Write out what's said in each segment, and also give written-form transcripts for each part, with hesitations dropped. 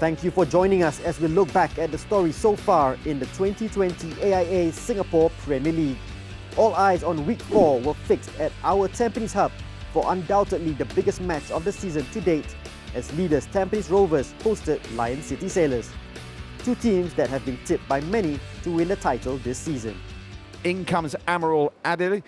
Thank you for joining us as we look back at the story so far in the 2020 AIA Singapore Premier League. All eyes on Week 4 were fixed at our Tampines hub for undoubtedly the biggest match of the season to date, as leaders Tampines Rovers hosted Lion City Sailors, two teams that have been tipped by many to win the title this season. In comes Amarul Adil,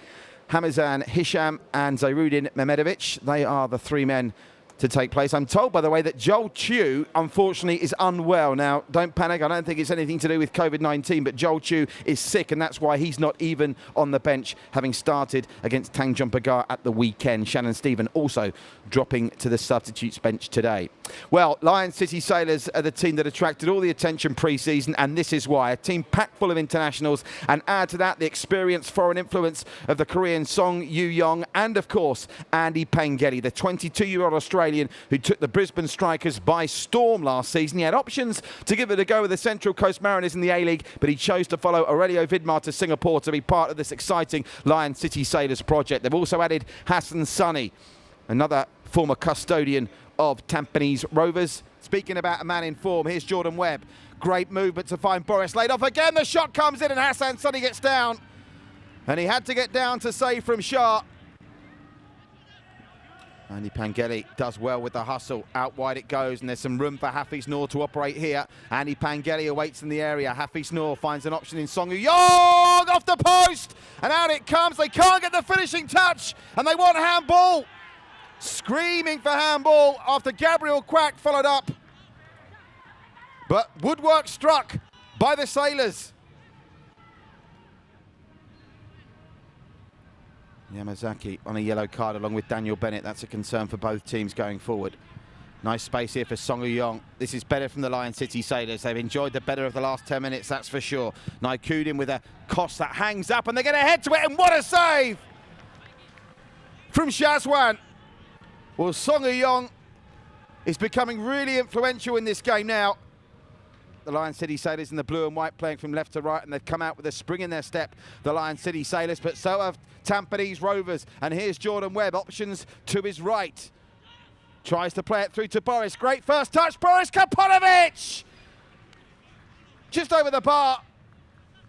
Hamizan Hisham and Zairuddin Mehmedovic. They are the three men to take place. I'm told, by the way, that Joel Chew, unfortunately, is unwell. Now, don't panic. I don't think it's anything to do with COVID-19, but Joel Chew is sick, and that's why he's not even on the bench, having started against Tanjong Pagar at the weekend. Shannon Stephen also dropping to the substitutes bench today. Well, Lion City Sailors are the team that attracted all the attention pre-season, and this is why. A team packed full of internationals, and add to that the experienced foreign influence of the Korean Song Yu-yong, and, of course, Andy Pangeli, the 22-year-old Australian who took the Brisbane Strikers by storm last season. He had options to give it a go with the Central Coast Mariners in the A-League, but he chose to follow Aurelio Vidmar to Singapore to be part of this exciting Lion City Sailors project. They've also added Hassan Sunny, another former custodian of Tampines Rovers. Speaking about a man in form, here's Jordan Webb. Great movement to find Boris laid off again. The shot comes in and Hassan Sunny gets down. And he had to get down to save from Shah. Andy Pangeli does well with the hustle. Out wide it goes, and there's some room for Hafiz Noor to operate here. Andy Pangeli awaits in the area. Hafiz Noor finds an option in Song Yu-yong off the post, and out it comes. They can't get the finishing touch, and they want handball. Screaming for handball after Gabriel Quack followed up. But woodwork struck by the Sailors. Yamazaki on a yellow card along with Daniel Bennett. That's a concern for both teams going forward. Nice space here for Song Yu-yong. This is better from the Lion City Sailors. They've enjoyed the better of the last 10 minutes, that's for sure. Naikudin with a cross that hangs up, and they're going to head to it, and what a save from Shazwan. Well, Song Yu-yong is becoming really influential in this game now. The Lion City Sailors in the blue and white playing from left to right, and they've come out with a spring in their step, the Lion City Sailors, but so have Tampines Rovers. And here's Jordan Webb, options to his right. Tries to play it through to Boris. Great first touch, Boris Kaponovic! Just over the bar.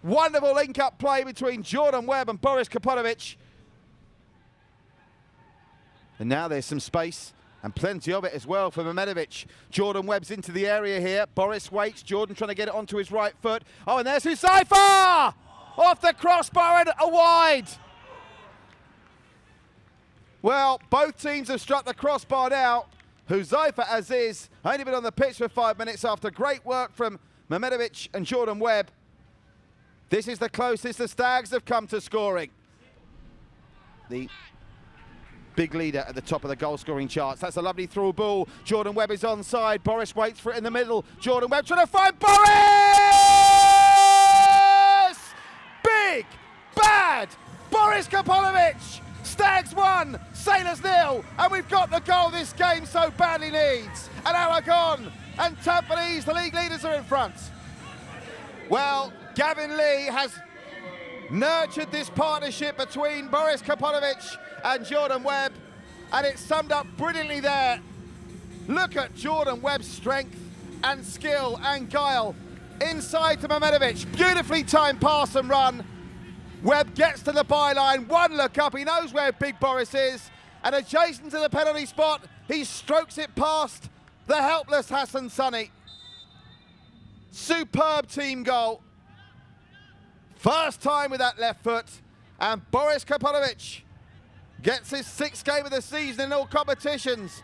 Wonderful link-up play between Jordan Webb and Boris Kaponovic. And now there's some space, and plenty of it as well for Mehmedovic. Jordan Webb's into the area here. Boris waits. Jordan trying to get it onto his right foot. Oh, and there's Huzaifa! Off the crossbar and a wide. Well, both teams have struck the crossbar now. Huzaifa Aziz only been on the pitch for 5 minutes after great work from Mehmedovic and Jordan Webb. This is the closest the Stags have come to scoring. The big leader at the top of the goal-scoring charts. That's a lovely through ball. Jordan Webb is onside. Boris waits for it in the middle. Jordan Webb trying to find Boris! Big, bad Boris Kaponovic! Stags 1, Sailors 0, and we've got the goal this game so badly needs. And Aragon and Tampines, the league leaders, are in front. Well, Gavin Lee has nurtured this partnership between Boris Kaponovic and Jordan Webb, and it's summed up brilliantly there. Look at Jordan Webb's strength and skill and guile. Inside to Mehmedovic, beautifully timed pass and run. Webb gets to the byline, one look up, he knows where Big Boris is, and adjacent to the penalty spot, he strokes it past the helpless Hassan Sunny. Superb team goal. First time with that left foot, and Boris Kaponovic gets his 6th game of the season in all competitions.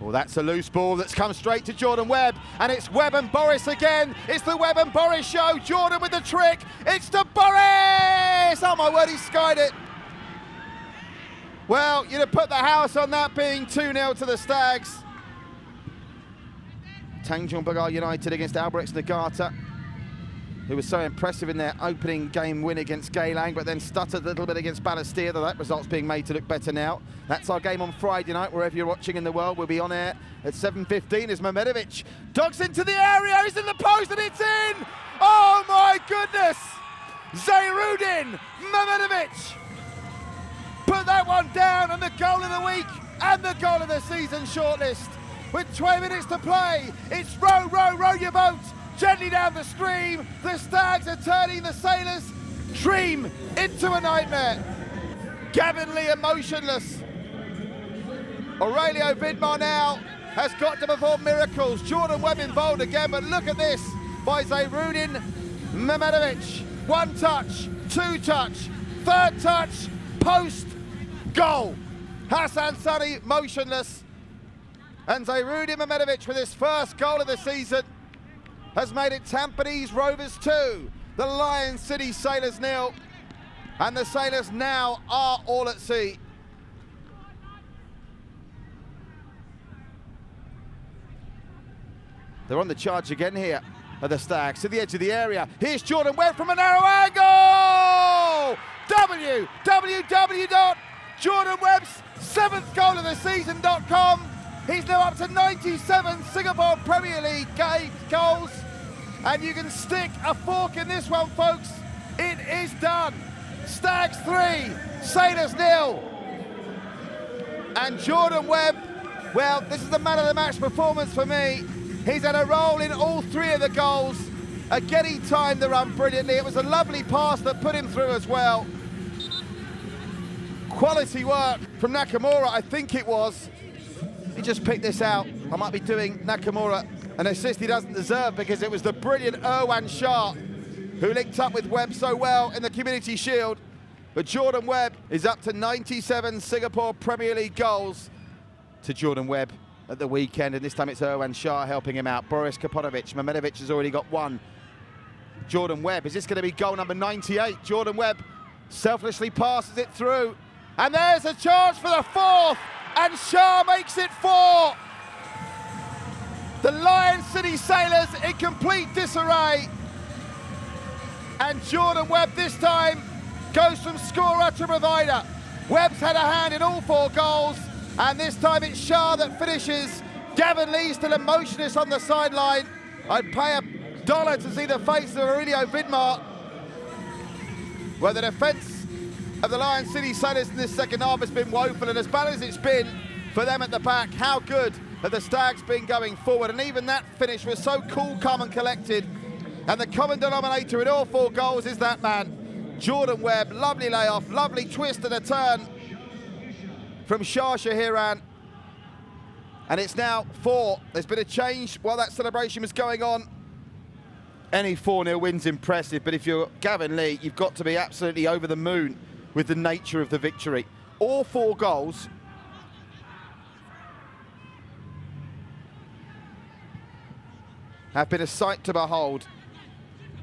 Well, that's a loose ball that's come straight to Jordan Webb, and it's Webb and Boris again. It's the Webb and Boris show. Jordan with the trick. It's to Boris! Oh my word, he skied it. Well, you'd have put the house on that being 2-0 to the Stags. Tanjong Pagar United against Albirex Nagata, who was so impressive in their opening game win against Geylang, but then stuttered a little bit against Balestier, though that result's being made to look better now. That's our game on Friday night, wherever you're watching in the world. We'll be on air at 7:15 as Mehmedovic dogs into the area, he's in the post and it's in! Oh my goodness! Zairuddin Mehmedovic put that one down, and the goal of the week and the goal of the season shortlist. With 20 minutes to play, it's row, row, row your boat gently down the stream. The Stags are turning the Sailors' dream into a nightmare. Gavin Lee emotionless. Aurelio Vidmar now has got to perform miracles. Jordan Webb involved again, but look at this by Zayrudin Mehmedovic. One touch, two touch, third touch, post, goal. Hassan Sunny motionless. And Zayrudin Mehmedovic with his first goal of the season has made it Tampines Rovers 2, the Lion City Sailors 0. And the Sailors now are all at sea. They're on the charge again here at the Stags, to the edge of the area. Here's Jordan Webb from a narrow angle! www.jordanwebb's 7th goal of the season.com. He's now up to 97 Singapore Premier League goals. And you can stick a fork in this one, folks. It is done. Stags 3, Sailors 0. And Jordan Webb, well, this is the man of the match performance for me. He's had a role in all 3 of the goals. Again, he timed the run brilliantly. It was a lovely pass that put him through as well. Quality work from Nakamura, I think it was. He just picked this out. I might be doing Nakamura an assist he doesn't deserve, because it was the brilliant Irwan Shah who linked up with Webb so well in the Community Shield. But Jordan Webb is up to 97 Singapore Premier League goals to Jordan Webb at the weekend, and this time it's Irwan Shah helping him out. Boris Kapotovic, Mehmedovic has already got one. Jordan Webb, is this going to be goal number 98? Jordan Webb selflessly passes it through, and there's a chance for the 4th, and Shah makes it 4. The Lion City Sailors in complete disarray, and Jordan Webb this time goes from scorer to provider. Webb's had a hand in all 4 goals, and this time it's Shah that finishes. Gavin Lee still emotionless on the sideline. I'd pay $1 to see the face of Aurelio Vidmar. Well, the defence of the Lion City Sailors in this second half has been woeful, and as bad as it's been for them at the back, how good have the Stags been going forward? And even that finish was so cool, calm and collected. And the common denominator in all 4 goals is that man, Jordan Webb. Lovely layoff, lovely twist and a turn from Shah Shahiran. And it's now 4. There's been a change while that celebration was going on. Any 4-0 win's impressive, but if you're Gavin Lee, you've got to be absolutely over the moon with the nature of the victory. All 4 goals have been a sight to behold.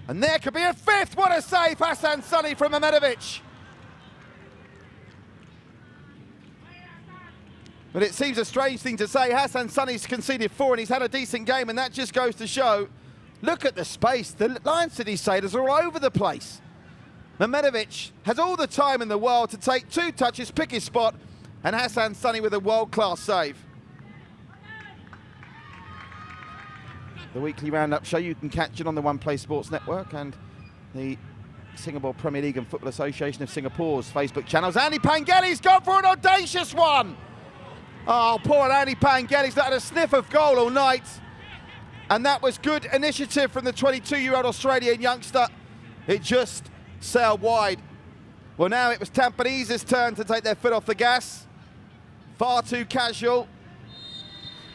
And there could be a 5th. What a save, Hassan Sunny from Mehmedovic. But it seems a strange thing to say. Hassan Sunny's conceded 4 and he's had a decent game, and that just goes to show, look at the space. The Lion City Sailors are all over the place. Mehmedovic has all the time in the world to take 2 touches, pick his spot, and Hassan Sunny with a world-class save. The weekly roundup show you can catch it on the One Play Sports Network and the Singapore Premier League and Football Association of Singapore's Facebook channels. Andy Pangeli's gone for an audacious one. Oh, poor Andy Pangeli's not had a sniff of goal all night. And that was good initiative from the 22-year-old Australian youngster. It just sailed wide. Well, now it was Tampanese's turn to take their foot off the gas. Far too casual.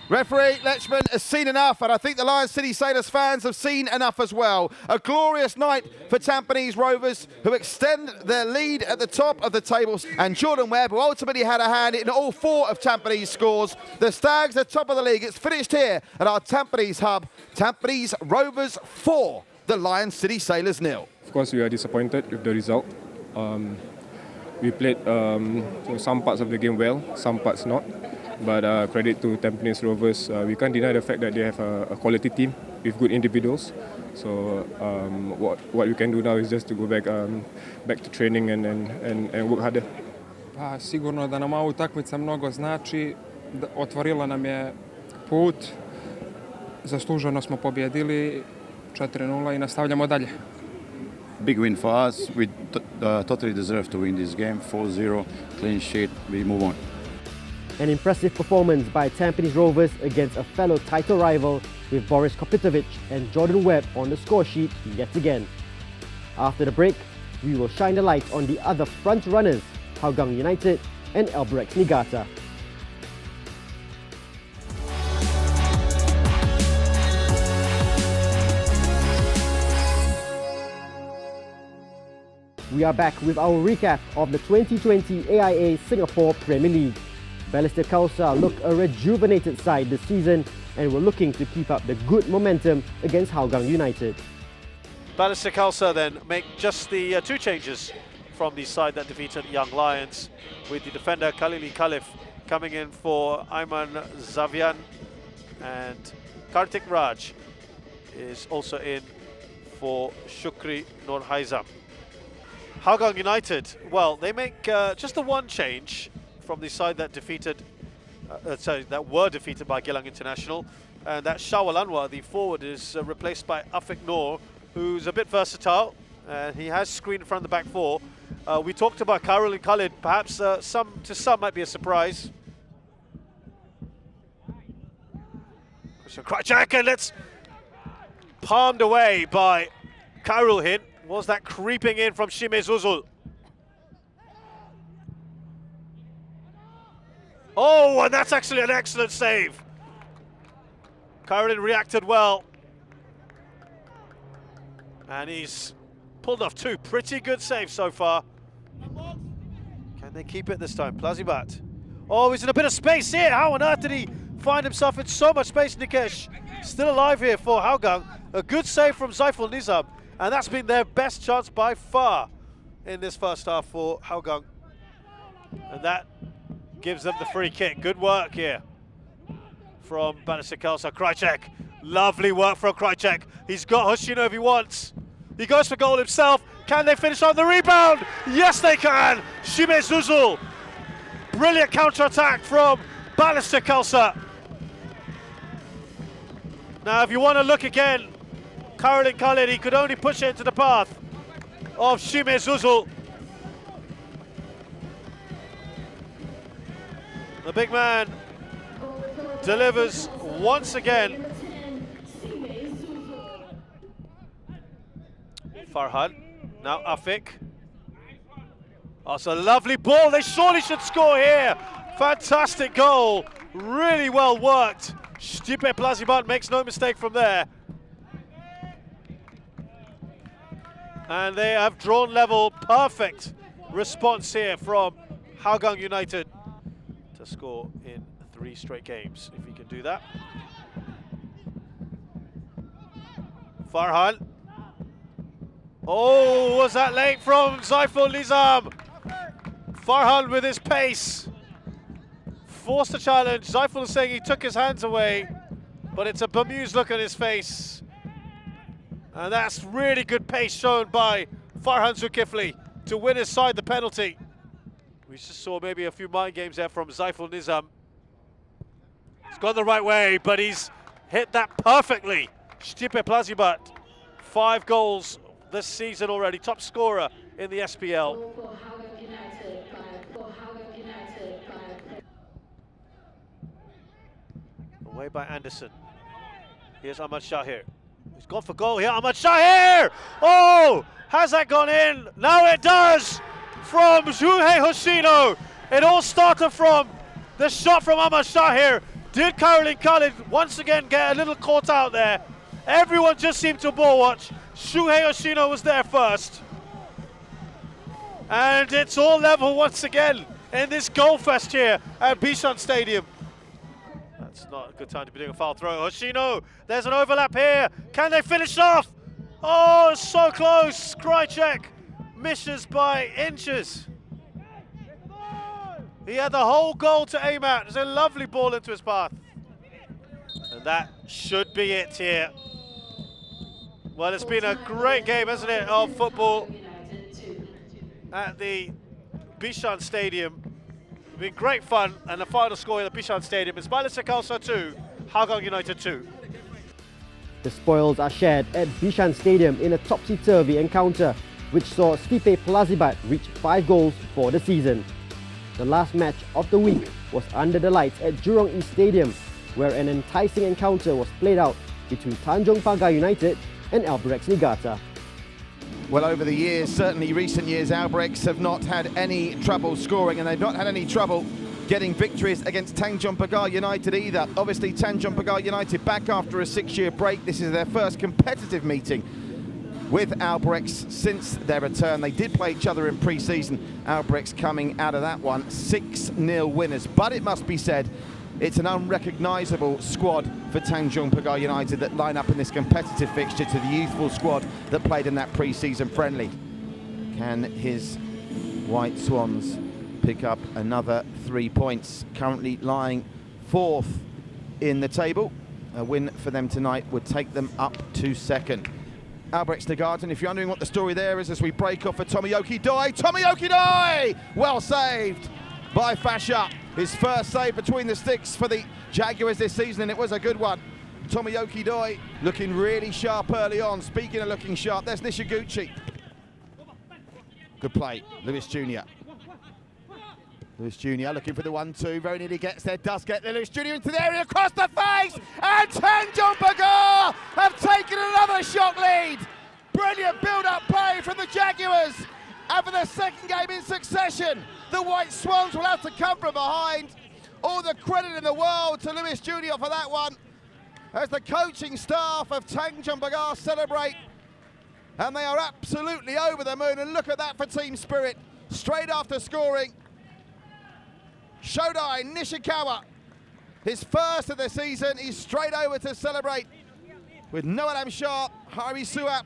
Referee Lechman has seen enough, and I think the Lion City Sailors fans have seen enough as well. A glorious night for Tampines Rovers, who extend their lead at the top of the tables. And Jordan Webb, who ultimately had a hand in all 4 of Tampines' scores. The Stags are top of the league. It's finished here at our Tampines hub. Tampines Rovers 4, the Lion City Sailors 0. Of course, we are disappointed with the result. We played some parts of the game well, some parts not. But credit to Tampines Rovers, we can't deny the fact that they have a quality team with good individuals. So what we can do now is just to go back to training and work harder. Pa sigurno da nam ova utakmica mnogo znači, otvorila nam je put, zasluženo smo pobjedili 4-0 i nastavljamo dalje. Big win for us. We totally deserve to win this game. 4-0, clean sheet, we move on. An impressive performance by Tampines Rovers against a fellow title rival with Boris Kopitovic and Jordan Webb on the score sheet yet again. After the break, we will shine the light on the other front runners, Hougang United and Albirex Niigata. We are back with our recap of the 2020 AIA Singapore Premier League. Balestier Khalsa look a rejuvenated side this season and were looking to keep up the good momentum against Hougang United. Balestier Khalsa then make just the two changes from the side that defeated Young Lions, with the defender Khalili Khalif coming in for Ayman Zavian, and Kartik Raj is also in for Shukri Nurhaizam. Hougang United, well, they make just the one change from the side that that were defeated by Geylang International, and that Shawal Anwar, the forward, is replaced by Afiq Noor, who's a bit versatile, and he has screened in front of the back four. We talked about Karol and Khalid, perhaps to some might be a surprise. So Krajcek, and it's palmed away by Karol Hin. Was that creeping in from Shime Zuzul? Oh, and that's actually an excellent save. Karol Hin reacted well. And he's pulled off two pretty good saves so far. Can they keep it this time? Plazibat. Oh, he's in a bit of space here. How on earth did he find himself in so much space, Nikesh? Still alive here for Hougang. A good save from Zaiful Nizam. And that's been their best chance by far in this first half for Hougang. And that gives them the free kick. Good work here from Balestier Khalsa. Krajcek. Lovely work from Krajcek. He's got Hoshino if he wants. He goes for goal himself. Can they finish on the rebound? Yes, they can. Shime Zuzul. Brilliant counter-attack from Balestier Khalsa. Now, if you want to look again, Karol and Khalid, he could only push it into the path of Shime Zuzul. The big man delivers once again. Farhad, now Afiq. Oh, it's a lovely ball. They surely should score here. Fantastic goal. Really well worked. Stipe Plazibat makes no mistake from there. And they have drawn level. Perfect response here from Hougang United to score in 3 straight games, if he can do that. Farhan. Oh, was that late from Zaiful Nizam? Farhan with his pace. Forced a challenge. Zaiful is saying he took his hands away, but it's a bemused look on his face. And that's really good pace shown by Farhan Zulkifli to win his side the penalty. We just saw maybe a few mind games there from Zaiful Nizam. He's gone the right way, but he's hit that perfectly. Stipe Plazibat, 5 goals this season already, top scorer in the SPL. Away by Anderson. Here's Ahmad Shahir. He's gone for goal here, Ahmad Shahir! Oh, has that gone in? Now it does! From Juhei Hoshino. It all started from the shot from Ahmad Shahir. Did Karol and Khalid once again get a little caught out there? Everyone just seemed to ball watch. Shuhei Hoshino was there first. And it's all level once again in this goal fest here at Bishan Stadium. That's not a good time to be doing a foul throw. Hoshino, there's an overlap here. Can they finish off? Oh, so close. Krajcek misses by inches. He had the whole goal to aim at. There's a lovely ball into his path. And that should be it here. Well, it's been a great game, hasn't it, of football at the Bishan Stadium. It's been great fun, and the final score at the Bishan Stadium is Balestier Khalsa 2, Hougang United 2. The spoils are shared at Bishan Stadium in a topsy-turvy encounter, which saw Stipe Plazibat reach 5 goals for the season. The last match of the week was under the lights at Jurong East Stadium, where an enticing encounter was played out between Tanjong Pagar United and Albirex Niigata. Well, over the years, certainly recent years, Albirex have not had any trouble scoring, and they've not had any trouble getting victories against Tanjong Pagar United either. Obviously, Tanjong Pagar United back after a 6-year break. This is their first competitive meeting with Albirex since their return. They did play each other in pre-season. Albirex coming out of that one 6-0 winners. But it must be said, it's an unrecognisable squad for Tanjong Pagar United that line up in this competitive fixture to the youthful squad that played in that pre-season friendly. Can his White Swans pick up another 3 points? Currently lying 4th in the table. A win for them tonight would take them up to 2nd. Albirex Niigata, and if you're wondering what the story there is as we break off for Tomoyoki Doi. Tomoyoki Doi! Well saved by Fasha. His first save between the sticks for the Jaguars this season, and it was a good one. Tomoyoki Doi looking really sharp early on. Speaking of looking sharp, there's Nishiguchi. Good play, Lewis Jr. Lewis Jr. looking for the 1-2, very nearly gets there, does get there. Lewis Jr. into the area, across the face, and Tanjong Pagar have taken another shot lead. Brilliant build-up play from the Jaguars. And for the second game in succession, the White Swans will have to come from behind. All the credit in the world to Lewis Jr. for that one, as the coaching staff of Tanjong Pagar celebrate. And they are absolutely over the moon, and look at that for team spirit. Straight after scoring, Shodai Nishikawa, his first of the season, he's straight over to celebrate with Noah Lam Sharp, Hari Suap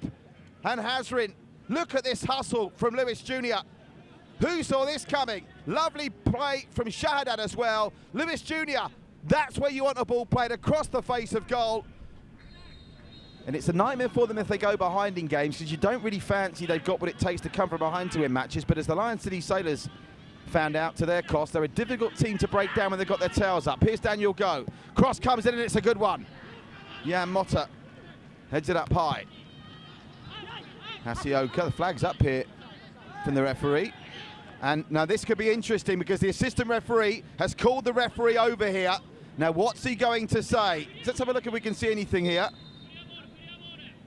and Hazrin. Look at this hustle from Lewis Jr. Who saw this coming? Lovely play from Shahadat as well. Lewis Jr., that's where you want a ball played across the face of goal. And it's a nightmare for them if they go behind in games, because you don't really fancy they've got what it takes to come from behind to win matches. But as the Lion City Sailors found out to their cost, they're a difficult team to break down when they've got their tails up. Here's Daniel Go. Cross comes in and it's a good one. Jan Motta heads it up high. Hasioka, the flag's up here from the referee. And now this could be interesting because the assistant referee has called the referee over here. Now what's he going to say? Let's have a look if we can see anything here.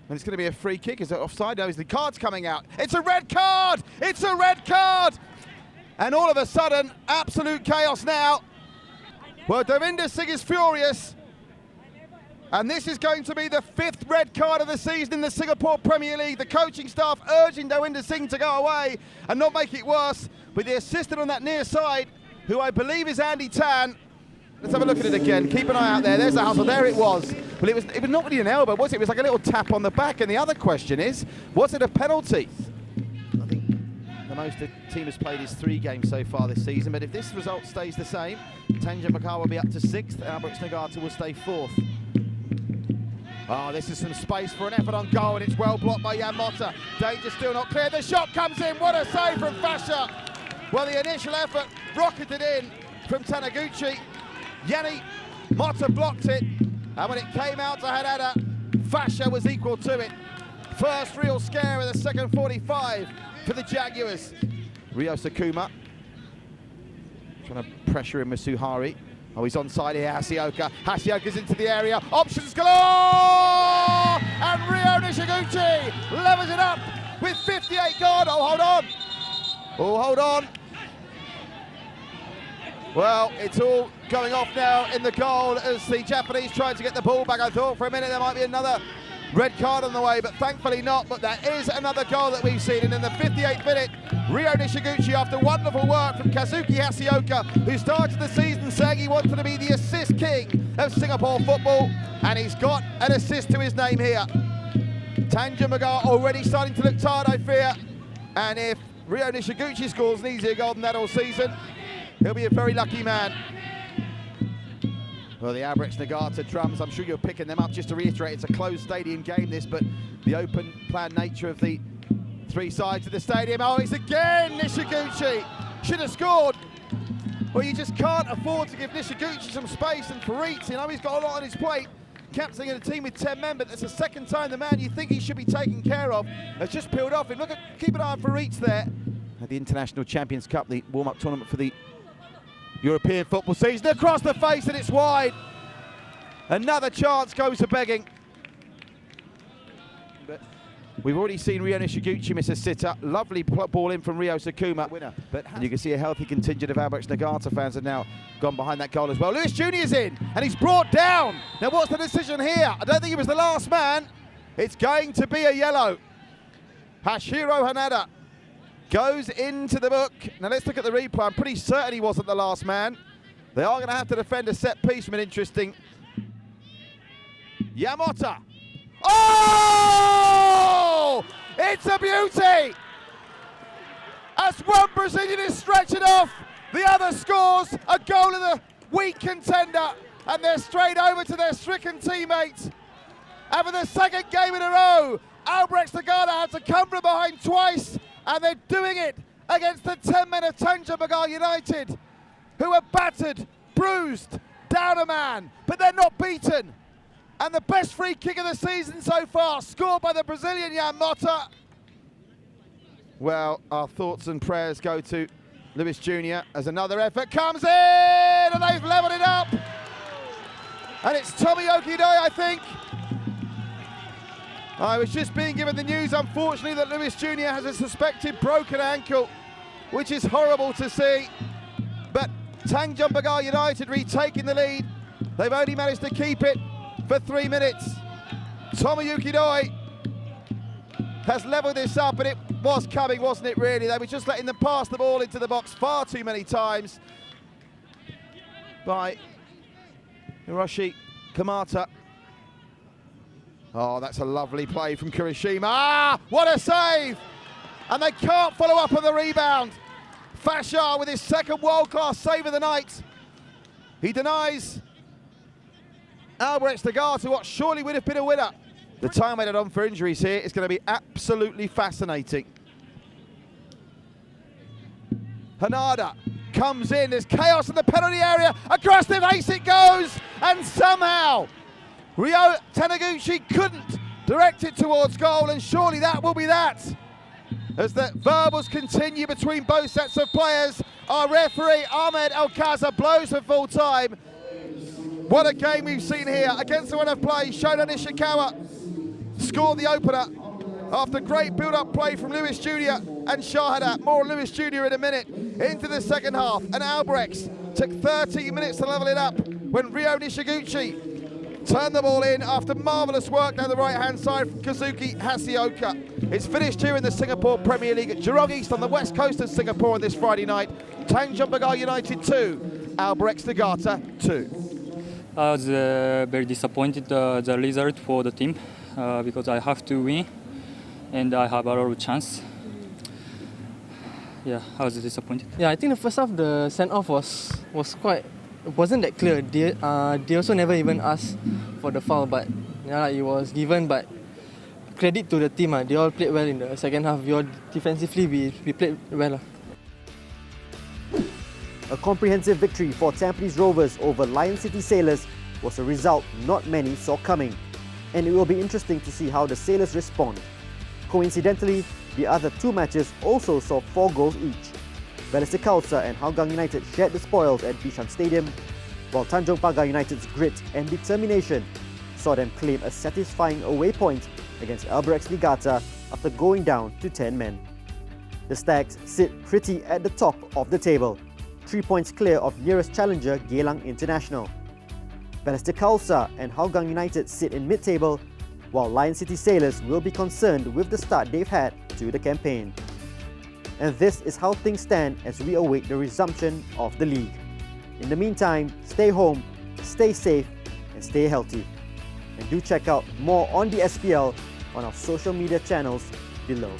And it's going to be a free kick. Is it offside? No, the card's coming out. It's a red card! It's a red card! And all of a sudden, absolute chaos now. Well, Davinder Singh is furious. And this is going to be the 5th red card of the season in the Singapore Premier League. The coaching staff urging Davinder Singh to go away and not make it worse. With the assistant on that near side, who I believe is Andy Tan. Let's have a look at it again. Keep an eye out there. There's the hustle. There it was. Well, it was not really an elbow, was it? It was like a little tap on the back. And the other question is, was it a penalty? I think the most the team has played is 3 games so far this season. But if this result stays the same, Tanjong Pagar will be up to 6th. Albirex Niigata will stay 4th. Oh, this is some space for an effort on goal, and it's well blocked by Jan Motta. Danger still not clear. The shot comes in. What a save from Fasha. Well, the initial effort rocketed in from Taniguchi. Yanni Motta blocked it, and when it came out to Harada, Fasha was equal to it. First real scare of the second 45 for the Jaguars. Rio Sakuma trying to pressure in Masuhari. Oh, he's onside here, Hasioka. Hasioka's into the area. Options galore! And Rio Nishiguchi levels it up with 58 gone. Oh, hold on. Oh, hold on. Well, it's all going off now in the goal as the Japanese try to get the ball back. I thought for a minute there might be another red card on the way, but thankfully not. But there is another goal that we've seen. And in the 58th minute, Rio Nishiguchi, after wonderful work from Kazuki Hasioka, who started the season saying he wanted to be the assist king of Singapore football, and he's got an assist to his name here. Tanjong Pagar already starting to look tired, I fear. And if Rio Nishiguchi scores an easier goal than that all season, he'll be a very lucky man. Well, the Albirex Niigata drums, I'm sure you're picking them up. Just to reiterate, it's a closed stadium game, this, but the open plan nature of the 3 sides of the stadium. Oh, it's again Nishiguchi. Should have scored. Well, you just can't afford to give Nishiguchi some space. And Farid, you know, he's got a lot on his plate. Captaining a team with 10 men, but it's the second time the man you think he should be taken care of has just peeled off him. Look at, keep an eye on Farid there. At the International Champions Cup, the warm-up tournament for the European football season. Across the face, and it's wide. Another chance goes to begging. But we've already seen Ryo Nishiguchi miss a sitter. Lovely ball in from Ryo Sakuma. Winner. And you can see a healthy contingent of Albirex Nagata fans have now gone behind that goal as well. Lewis Jr.'s in, and he's brought down. Now what's the decision here? I don't think he was the last man. It's going to be a yellow. Hashiro Hanada goes into the book. Now let's look at the replay. I'm pretty certain he wasn't the last man. They are going to have to defend a set piece from an interesting Yamota. Oh! It's a beauty! As one Brazilian is stretching off, the other scores a goal of the weak contender, and they're straight over to their stricken teammates. And for the second game in a row, Albirex Nagata had to come from behind twice, and they're doing it against the 10 men of Tanjong Pagar United, who are battered, bruised, down a man, but they're not beaten. And the best free kick of the season so far, scored by the Brazilian Yamota. Well, our thoughts and prayers go to Lewis Jr. as another effort comes in, and they've levelled it up. And it's Tomoyuki Doi, I think. I was just being given the news, unfortunately, that Lewis Jr. has a suspected broken ankle, which is horrible to see. But Tanjong Pagar United retaking the lead. They've only managed to keep it for 3 minutes. Tomoyuki Doi has levelled this up, and it was coming, wasn't it, really? They were just letting them pass the ball into the box far too many times by Hiroshi Kamata. Oh, that's a lovely play from Kurishima. Ah, what a save! And they can't follow up on the rebound. Fashar with his second world-class save of the night. He denies Albirex Nagata what surely would have been a winner. The time added on for injuries here is going to be absolutely fascinating. Hanada comes in, there's chaos in the penalty area, across the face it goes, and somehow Ryo Taniguchi couldn't direct it towards goal, and surely that will be that. As the verbals continue between both sets of players, our referee Ahmed Alcázar blows for full time. What a game we've seen here. Against the run of play, Shona Nishikawa scored the opener after great build-up play from Lewis Jr. and Shahada. More on Lewis Jr. in a minute. Into the second half, and Albirex took 30 minutes to level it up when Ryo Nishiguchi turned the ball in after marvellous work down the right-hand side from Kazuki Haseoka. It's finished here in the Singapore Premier League at Jurong East on the west coast of Singapore on this Friday night. Tanjong Pagar United 2, Albirex Nagata 2. I was very disappointed the result for the team because I have to win and I have a lot of chance. Yeah, I was disappointed. Yeah, I think the first half the send-off wasn't that clear. They also never even asked for the foul, but yeah, it was given. But credit to the team, they all played well in the second half. Defensively, we played well. A comprehensive victory for Tampines Rovers over Lion City Sailors was a result not many saw coming, and it will be interesting to see how the Sailors respond. Coincidentally, the other two matches also saw 4 goals each. Balestier and Hougang United shared the spoils at Bishan Stadium, while Tanjong Pagar United's grit and determination saw them claim a satisfying away point against Albirex Nagata after going down to 10 men. The Stags sit pretty at the top of the table, 3 points clear of nearest challenger Geylang International. Balestier and Hougang United sit in mid-table, while Lion City Sailors will be concerned with the start they've had to the campaign. And this is how things stand as we await the resumption of the league. In the meantime, stay home, stay safe, and stay healthy. And do check out more on the SPL on our social media channels below.